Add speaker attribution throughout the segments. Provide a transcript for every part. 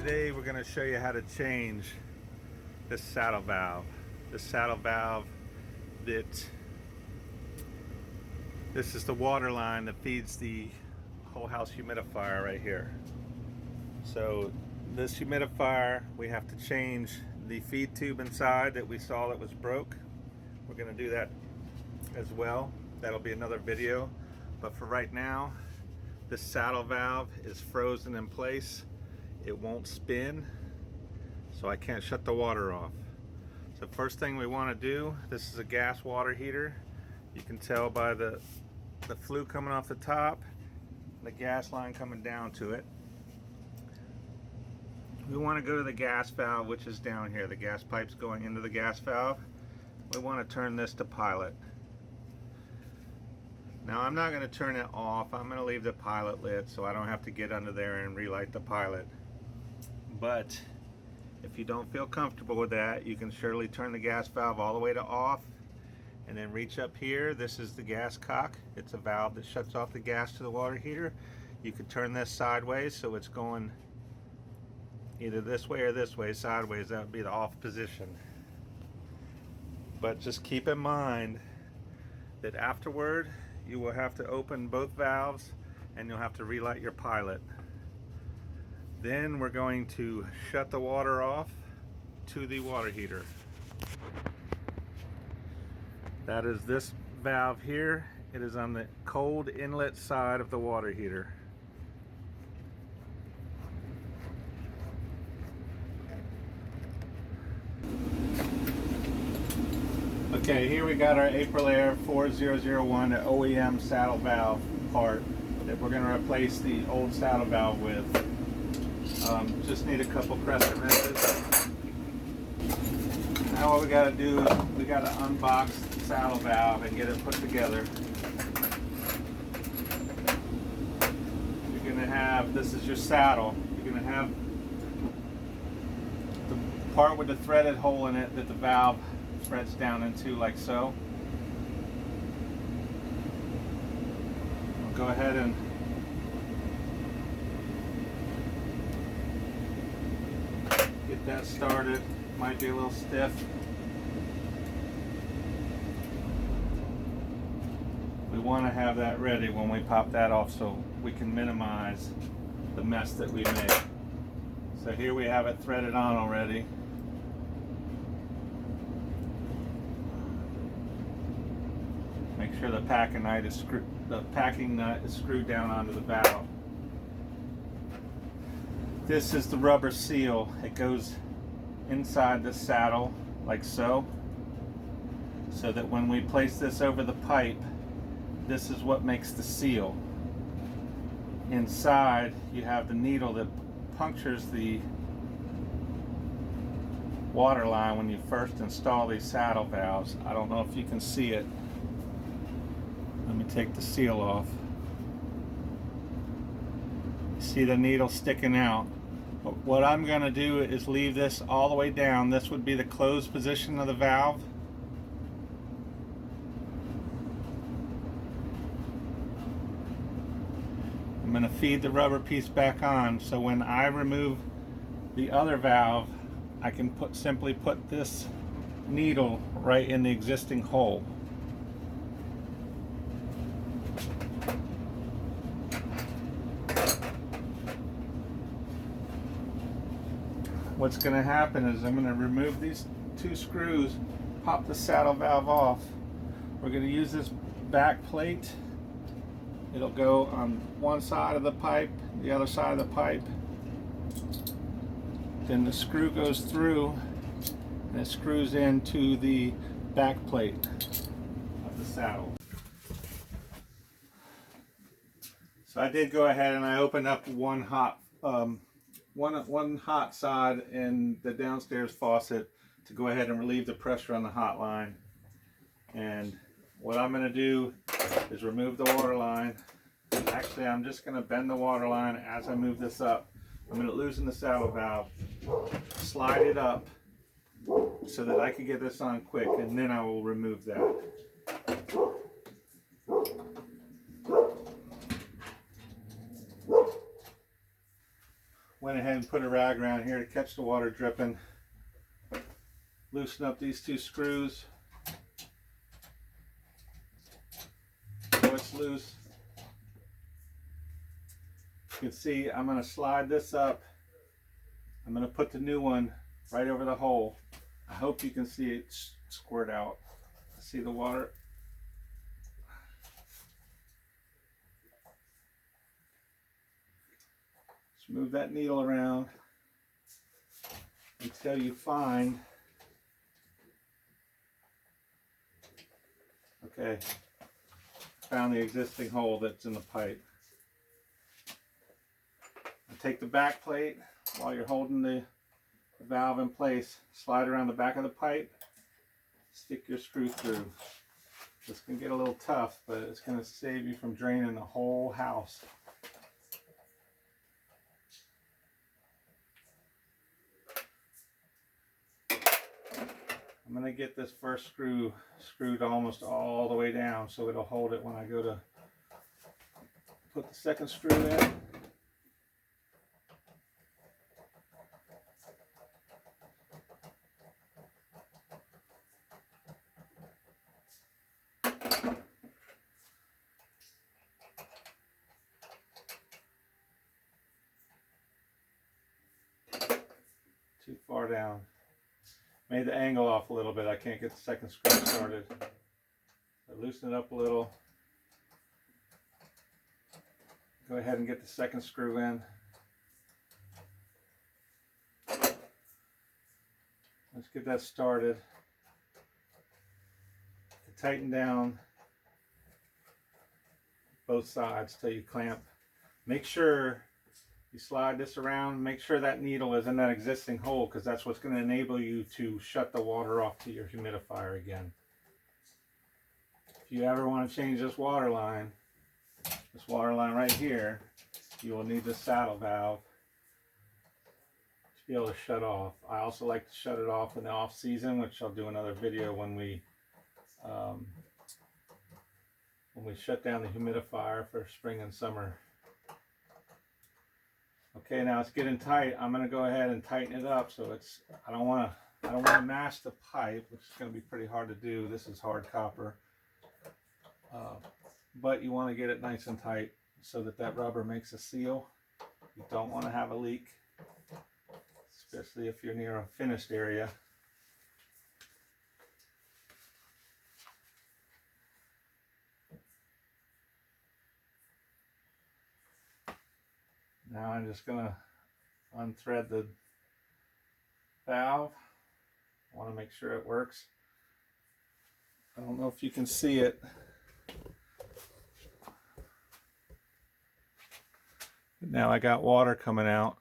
Speaker 1: Today we're going to show you how to change this saddle valve. This saddle valve this is the water line that feeds the whole house humidifier right here. So this humidifier, we have to change the feed tube inside that we saw that was broke. We're going to do that as well. That'll be another video. But for right now, this saddle valve is frozen in place. It won't spin, so I can't shut the water off. So first thing we want to do, this is a gas water heater. You can tell by the flue coming off the top, the gas line coming down to it. We want to go to the gas valve, which is down here. The gas pipe's going into the gas valve. We want to turn this to pilot. Now I'm not going to turn it off. I'm going to leave the pilot lit so I don't have to get under there and relight the pilot. But if you don't feel comfortable with that, you can surely turn the gas valve all the way to off and then reach up here. This is the gas cock. It's a valve that shuts off the gas to the water heater. You could turn this sideways so it's going either this way or this way. Sideways, that would be the off position. But just keep in mind that afterward you will have to open both valves and you'll have to relight your pilot. Then we're going to shut the water off to the water heater. That is this valve here. It is on the cold inlet side of the water heater. Okay, here we got our Aprilaire 4001 OEM saddle valve part that we're going to replace the old saddle valve with. Just need a couple crescent wrenches. Now what we got to do is we got to unbox the saddle valve and get it put together. You're going to have, this is your saddle, you're going to have the part with the threaded hole in it that the valve threads down into, like so. We'll go ahead and get that started. Might be a little stiff. We want to have that ready when we pop that off so we can minimize the mess that we made. So here we have it threaded on already. Make sure the packing nut is screwed down onto the valve. This is the rubber seal. It goes inside the saddle like so, so that when we place this over the pipe, this is what makes the seal. Inside you have the needle that punctures the water line when you first install these saddle valves. I don't know if you can see it. Let me take the seal off. See the needle sticking out. But what I'm going to do is leave this all the way down. This would be the closed position of the valve. I'm going to feed the rubber piece back on, so when I remove the other valve, I can simply put this needle right in the existing hole. What's going to happen is I'm going to remove these two screws, pop the saddle valve off. We're going to use this back plate. It'll go on one side of the pipe, the other side of the pipe. Then the screw goes through and it screws into the back plate of the saddle. So I did go ahead and I opened up one hot side in the downstairs faucet to go ahead and relieve the pressure on the hot line. And what I'm going to do is remove the water line. Actually, I'm just going to bend the water line as I move this up. I'm going to loosen the saddle valve, slide it up so that I can get this on quick, and then I will remove that. went ahead and put a rag around here to catch the water dripping. Loosen up these 2 screws so it's loose. You can see I'm going to slide this up. I'm going to put the new one right over the hole. I hope you can see it squirt out. See the water? Just move that needle around until you find, okay, found the existing hole that's in the pipe. And take the back plate while you're holding the valve in place, slide around the back of the pipe, stick your screw through. This can get a little tough, but it's going to save you from draining the whole house. I'm going to get this first screw screwed almost all the way down so it'll hold it when I go to put the second screw in. Too far down. Made the angle off a little bit. I can't get the second screw started. So loosen it up a little. Go ahead and get the second screw in. Let's get that started. Tighten down both sides till you clamp. Make sure you slide this around, make sure that needle is in that existing hole, because that's what's going to enable you to shut the water off to your humidifier again. If you ever want to change this water line right here, you will need the saddle valve to be able to shut off. I also like to shut it off in the off season, which I'll do another video when we shut down the humidifier for spring and summer. Okay, now it's getting tight. I'm going to go ahead and tighten it up so it's, I don't want to mash the pipe, which is going to be pretty hard to do. This is hard copper. But you want to get it nice and tight so that rubber makes a seal. You don't want to have a leak, especially if you're near a finished area. Now I'm just going to unthread the valve. I want to make sure it works. I don't know if you can see it. But now I got water coming out.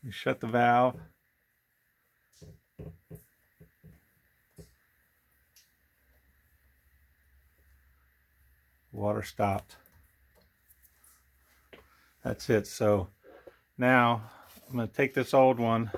Speaker 1: You shut the valve. Water stopped. That's it. So now I'm going to take this old one.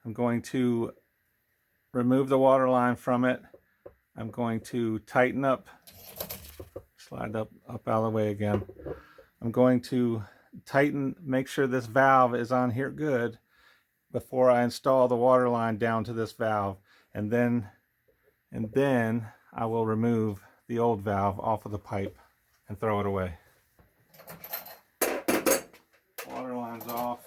Speaker 1: I'm going to remove the water line from it. I'm going to tighten up, slide up out of the way again. I'm going to tighten, make sure this valve is on here good before I install the water line down to this valve. And then I will remove the old valve off of the pipe and throw it away. Water line's off.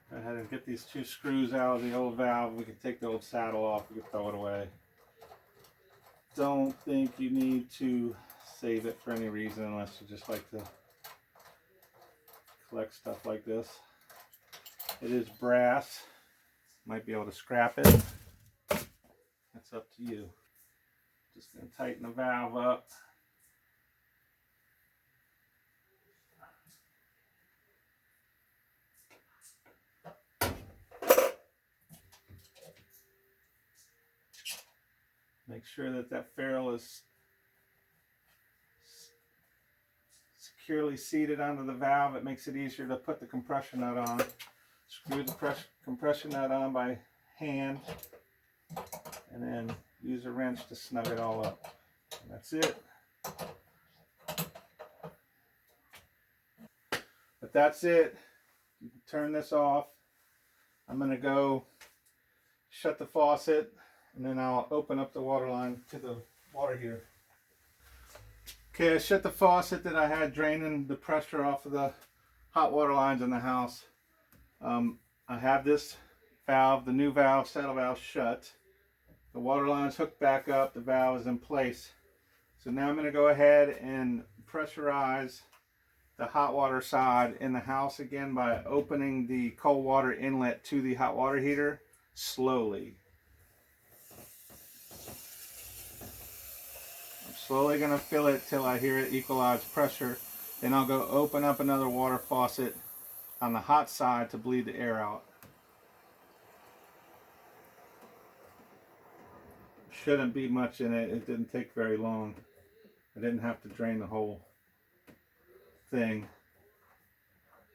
Speaker 1: Go ahead and get these 2 screws out of the old valve. We can take the old saddle off, we can throw it away. Don't think you need to save it for any reason unless you just like to collect stuff like this. It is brass. Might be able to scrap it. That's up to you. Just going to tighten the valve up. Make sure that ferrule is securely seated onto the valve. It makes it easier to put the compression nut on. Screw the compression nut on by hand, and then use a wrench to snug it all up. And that's it. But that's it. You can turn this off. I'm going to go shut the faucet, and then I'll open up the water line to the water heater. Okay, I shut the faucet that I had draining the pressure off of the hot water lines in the house. I have this valve, the new valve, saddle valve, shut. The water line's hooked back up, the valve is in place. So now I'm going to go ahead and pressurize the hot water side in the house again by opening the cold water inlet to the hot water heater slowly. I'm slowly going to fill it till I hear it equalize pressure. Then I'll go open up another water faucet on the hot side to bleed the air out. Shouldn't be much in it. It didn't take very long. I didn't have to drain the whole thing.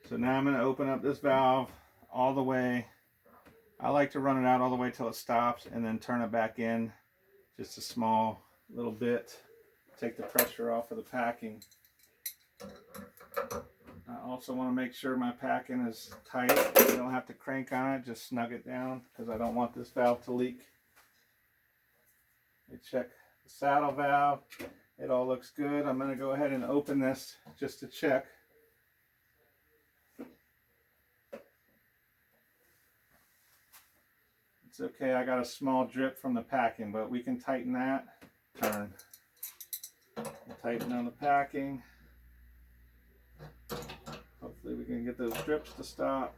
Speaker 1: So now I'm going to open up this valve all the way. I like to run it out all the way till it stops and then turn it back in just a small little bit. Take the pressure off of the packing. I also want to make sure my packing is tight. You don't have to crank on it, just snug it down because I don't want this valve to leak. Check the saddle valve. It all looks good. I'm going to go ahead and open this just to check. It's okay, I got a small drip from the packing, but we can tighten that. Turn. Tighten on the packing. Hopefully we can get those drips to stop.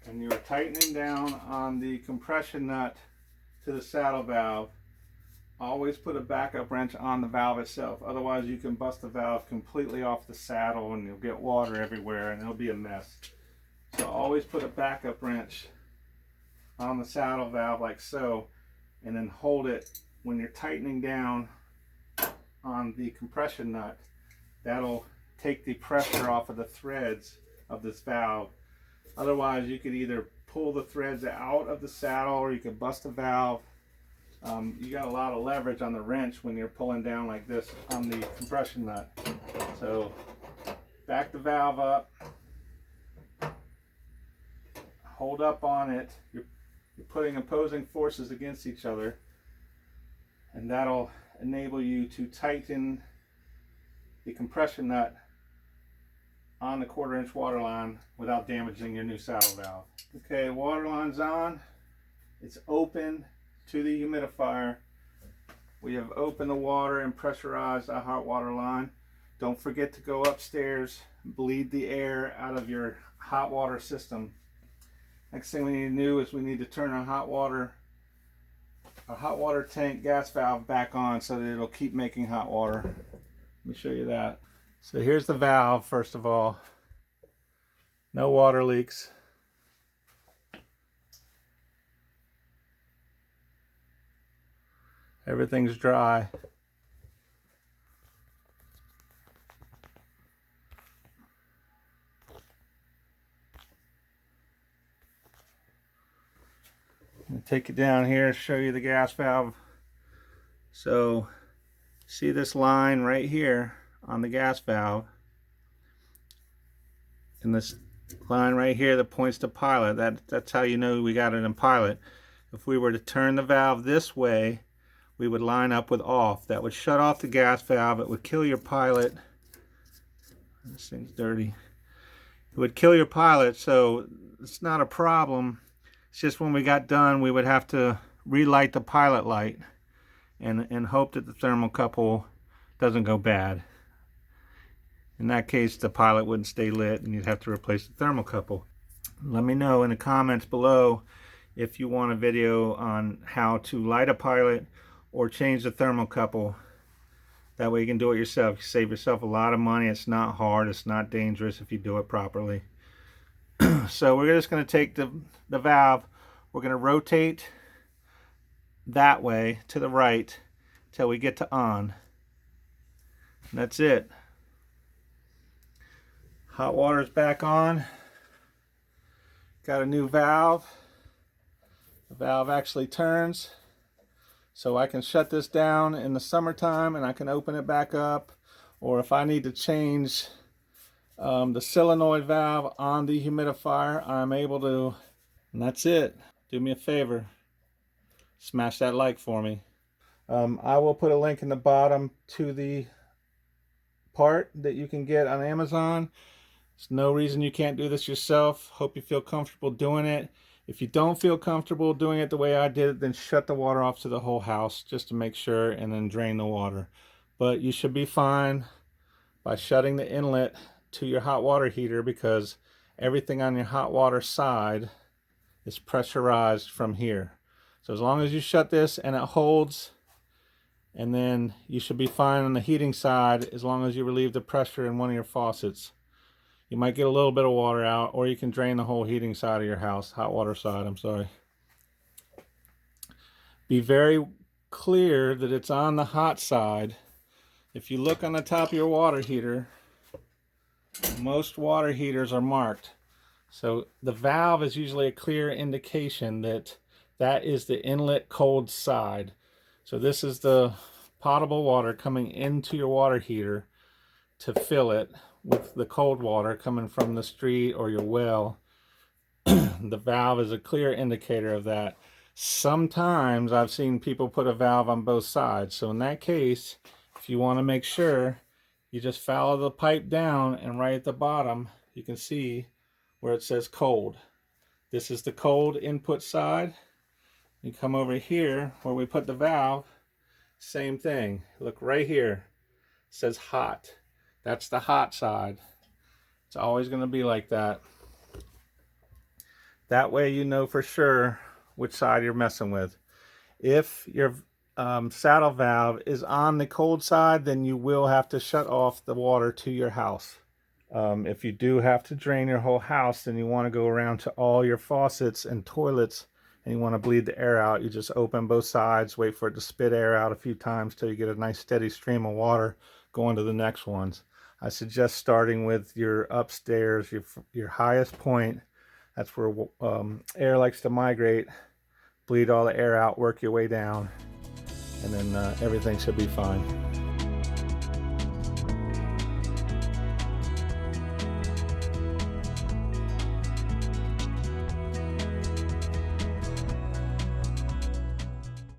Speaker 1: When you are tightening down on the compression nut to the saddle valve, always put a backup wrench on the valve itself. Otherwise you can bust the valve completely off the saddle and you'll get water everywhere and it'll be a mess. So always put a backup wrench on the saddle valve like so, and then hold it when you're tightening down on the compression nut. That'll take the pressure off of the threads of this valve. Otherwise you could either pull the threads out of the saddle or you could bust the valve. You got a lot of leverage on the wrench when you're pulling down like this on the compression nut. So back the valve up, hold up on it. You're putting opposing forces against each other, and that'll enable you to tighten the compression nut on the 1/4 inch water line without damaging your new saddle valve. Okay, water line's on. It's open to the humidifier. We have opened the water and pressurized the hot water line. Don't forget to go upstairs, bleed the air out of your hot water system. Next thing we need to do is we need to turn our hot water tank gas valve back on so that it'll keep making hot water. Let me show you that. So here's the valve, first of all. No water leaks. Everything's dry. I'm going to take it down here, show you the gas valve. So see this line right here on the gas valve, and this line right here that points to pilot. That's how you know we got it in pilot. If we were to turn the valve this way, we would line up with off. That would shut off the gas valve. It would kill your pilot. This thing's dirty. It would kill your pilot, so it's not a problem. It's just when we got done, we would have to relight the pilot light and hope that the thermocouple doesn't go bad. In that case, the pilot wouldn't stay lit and you'd have to replace the thermocouple. Let me know in the comments below if you want a video on how to light a pilot or change the thermocouple. That way you can do it yourself. You save yourself a lot of money. It's not hard. It's not dangerous if you do it properly. So we're just going to take the valve. We're going to rotate that way to the right till we get to on. And that's it. Hot water's back on. Got a new valve. The valve actually turns, so I can shut this down in the summertime and I can open it back up. Or if I need to change the solenoid valve on the humidifier, I'm able to. And that's it. Do me a favor, smash that like for me. I will put a link in the bottom to the part that you can get on Amazon. There's no reason you can't do this yourself. Hope you feel comfortable doing it. If you don't feel comfortable doing it the way I did it, then shut the water off to the whole house just to make sure, and then drain the water. But you should be fine by shutting the inlet to your hot water heater, because everything on your hot water side is pressurized from here. So as long as you shut this and it holds, and then you should be fine on the heating side as long as you relieve the pressure in one of your faucets. You might get a little bit of water out, or you can drain the whole heating side of your house, hot water side, I'm sorry. Be very clear that it's on the hot side. If you look on the top of your water heater, most water heaters are marked. So the valve is usually a clear indication that that is the inlet cold side. So this is the potable water coming into your water heater to fill it with the cold water coming from the street or your well. The valve is a clear indicator of that. Sometimes I've seen people put a valve on both sides. So in that case, if you want to make sure, you just follow the pipe down, and right at the bottom you can see where it says cold. This is the cold input side. You come over here where we put the valve, same thing. Look right here, it says hot. That's the hot side. It's always going to be like that. That way you know for sure which side you're messing with. If your saddle valve is on the cold side, then you will have to shut off the water to your house. If you do have to drain your whole house, then you want to go around to all your faucets and toilets, and you want to bleed the air out. You just open both sides, wait for it to spit air out a few times till you get a nice steady stream of water going to the next ones. I suggest starting with your upstairs, your highest point. That's where air likes to migrate. Bleed all the air out, work your way down, and then everything should be fine.